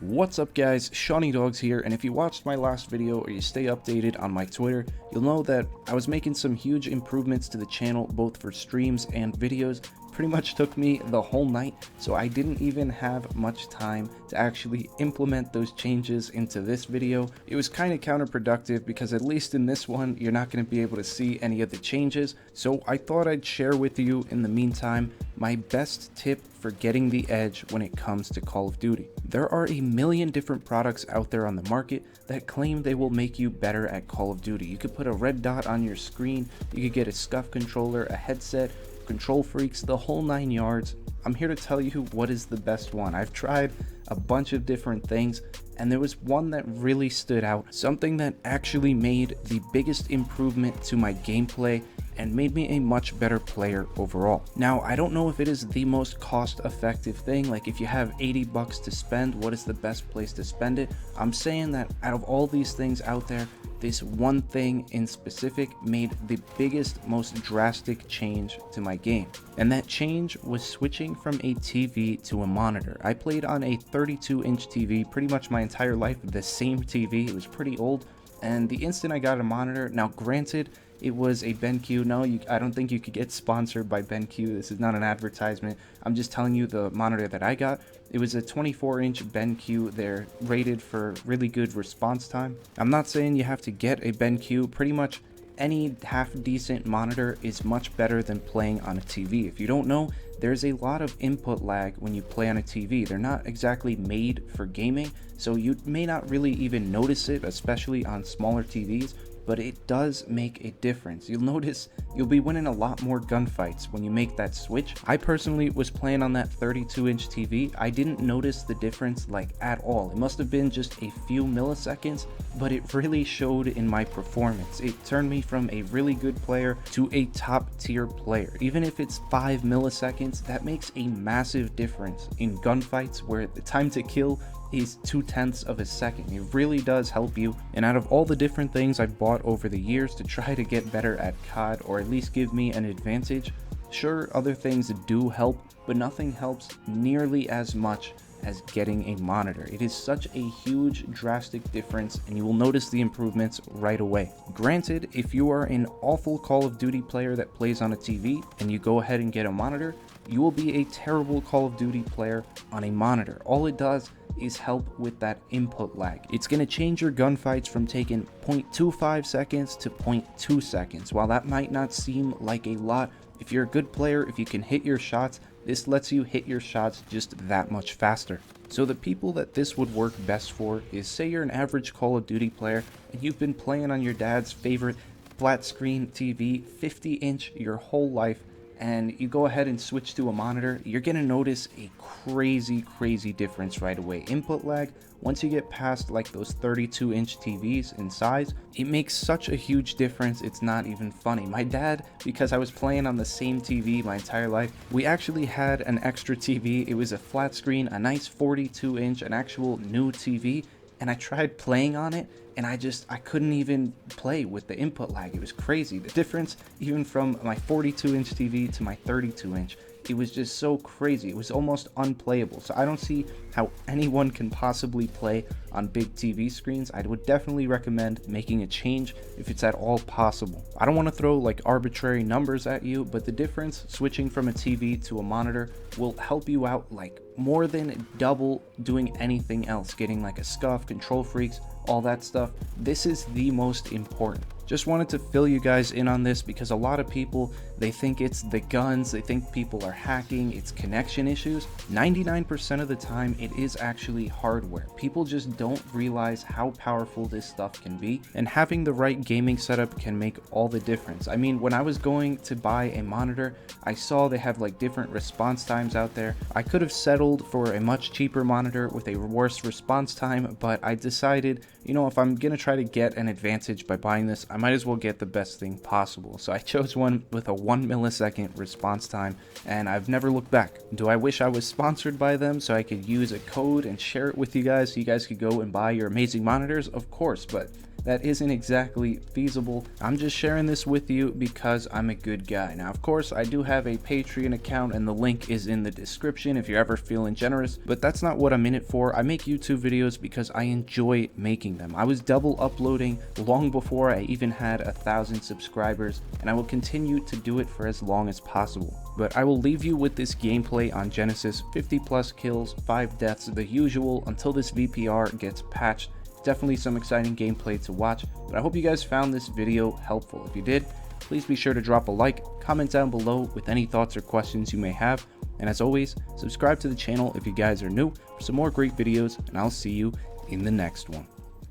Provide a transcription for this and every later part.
What's up guys, Shawnee Dogs here, and if you watched my last video or you stay updated on my Twitter, you'll know that I was making some huge improvements to the channel both for streams and videos. Pretty much took me the whole night, so I didn't even have much time to actually implement those changes into this video. It was kind of counterproductive because at least in this one, you're not going to be able to see any of the changes. So I thought I'd share with you in the meantime my best tip for getting the edge when it comes to Call of Duty. There are a million different products out there on the market that claim they will make you better at Call of Duty. You could put a red dot on your screen, you could get a scuff controller, a headset, control freaks, the whole 9 yards. I'm here to tell you what is the best one. I've tried a bunch of different things, and there was one that really stood out, something that actually made the biggest improvement to my gameplay and made me a much better player overall. Now, I don't know if it is the most cost-effective thing, like if you have 80 bucks to spend, what is the best place to spend it? I'm saying that out of all these things out there, this one thing in specific made the biggest, most drastic change to my game. And that change was switching from a TV to a monitor. I played on a 32-inch TV pretty much my entire life, the same TV. It was pretty old, and the instant I got a monitor, now granted, it was a BenQ. No, I don't think you could get sponsored by BenQ. This is not an advertisement. I'm just telling you the monitor that I got. It was a 24-inch BenQ. They're rated for really good response time. I'm not saying you have to get a BenQ. Pretty much any half-decent monitor is much better than playing on a TV. If you don't know, there's a lot of input lag when you play on a TV. They're not exactly made for gaming, so you may not really even notice it, especially on smaller TVs. But it does make a difference. You'll notice you'll be winning a lot more gunfights when you make that switch. I personally was playing on that 32-inch TV. I didn't notice the difference like at all. It must have been just a few milliseconds, but it really showed in my performance. It turned me from a really good player to a top tier player. Even if it's 5 milliseconds, that makes a massive difference in gunfights where the time to kill is 0.2 of a second. It really does help you. And out of all the different things I bought over the years to try to get better at COD, or at least give me an advantage, sure, other things do help, but nothing helps nearly as much as getting a monitor. It is such a huge drastic difference, and you will notice the improvements right away. Granted, if you are an awful Call of Duty player that plays on a TV and you go ahead and get a monitor, you will be a terrible Call of Duty player on a monitor. All it does is help with that input lag. It's going to change your gunfights from taking 0.25 seconds to 0.2 seconds. While that might not seem like a lot, if you're a good player, if you can hit your shots, this lets you hit your shots just that much faster. So the people that this would work best for is, say you're an average Call of Duty player and you've been playing on your dad's favorite flat screen TV, 50-inch your whole life, and you go ahead and switch to a monitor, you're gonna notice a crazy difference right away. Input lag, once you get past like those 32-inch TVs in size, it makes such a huge difference, it's not even funny. My dad, because I was playing on the same TV my entire life, we actually had an extra TV. It was a flat screen, a nice 42-inch, an actual new TV, and I tried playing on it, and I couldn't even play with the input lag. It was crazy. The difference, even from my 42-inch TV to my 32-inch, it was just so crazy. It was almost unplayable. So I don't see how anyone can possibly play on big TV screens. I would definitely recommend making a change if it's at all possible. I don't want to throw like arbitrary numbers at you, but the difference switching from a TV to a monitor will help you out like more than double doing anything else, getting like a scuff, control freaks, all that stuff. This is the most important. Just wanted to fill you guys in on this because a lot of people, they think it's the guns, they think people are hacking, it's connection issues. 99% of the time, it is actually hardware. People just don't realize how powerful this stuff can be, and having the right gaming setup can make all the difference. I mean, when I was going to buy a monitor, I saw they have like different response times out there. I could have settled for a much cheaper monitor with a worse response time, but I decided, you know, if I'm gonna try to get an advantage by buying this, I might as well get the best thing possible. So I chose one with a 1 millisecond response time, and I've never looked back. Do I wish I was sponsored by them so I could use a code and share it with you guys so you guys could go and buy your amazing monitors? Of course, but that isn't exactly feasible. I'm just sharing this with you because I'm a good guy. Now, of course, I do have a Patreon account and the link is in the description if you're ever feeling generous, but that's not what I'm in it for. I make YouTube videos because I enjoy making them. I was double uploading long before I even had 1,000 subscribers, and I will continue to do it for as long as possible. But I will leave you with this gameplay on Genesis: 50 plus kills, 5 deaths, the usual, until this VPR gets patched. Definitely some exciting gameplay to watch, but I hope you guys found this video helpful. If you did, please be sure to drop a like, comment down below with any thoughts or questions you may have, and as always, subscribe to the channel if you guys are new for some more great videos, and I'll see you in the next one.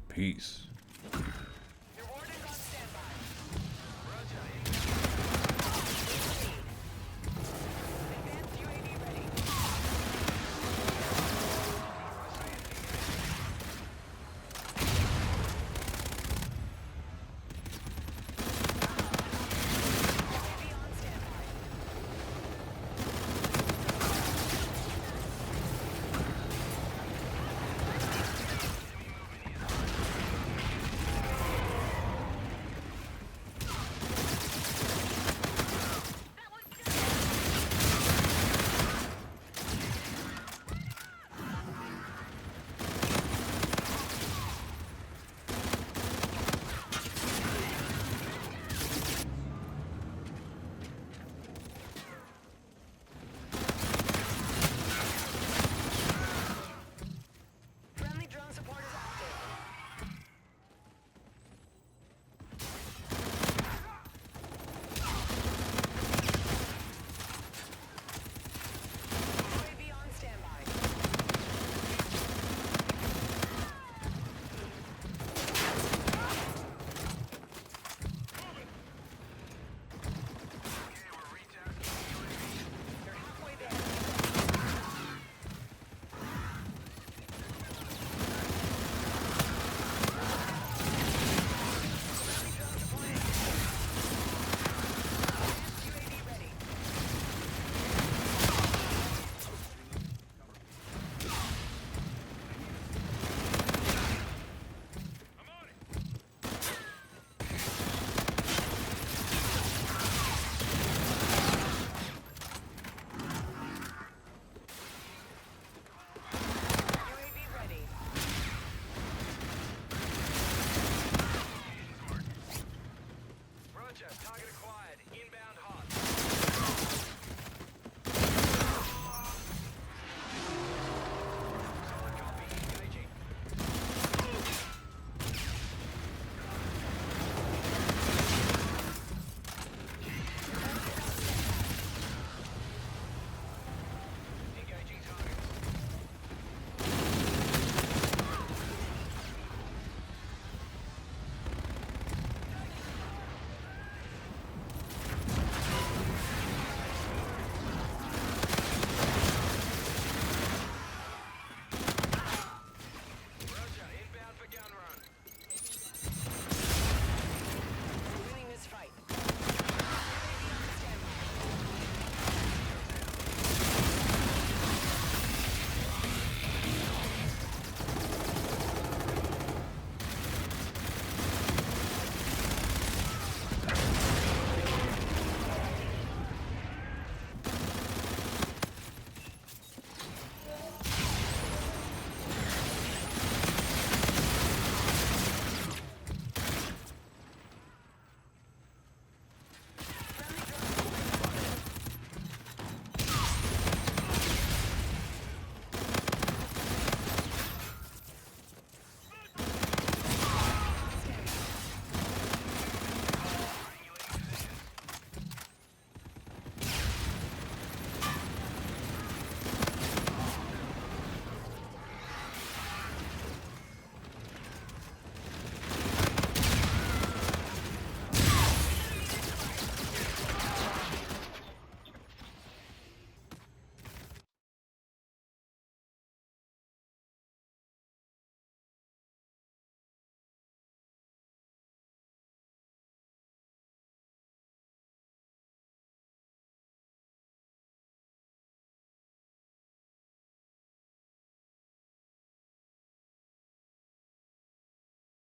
Peace.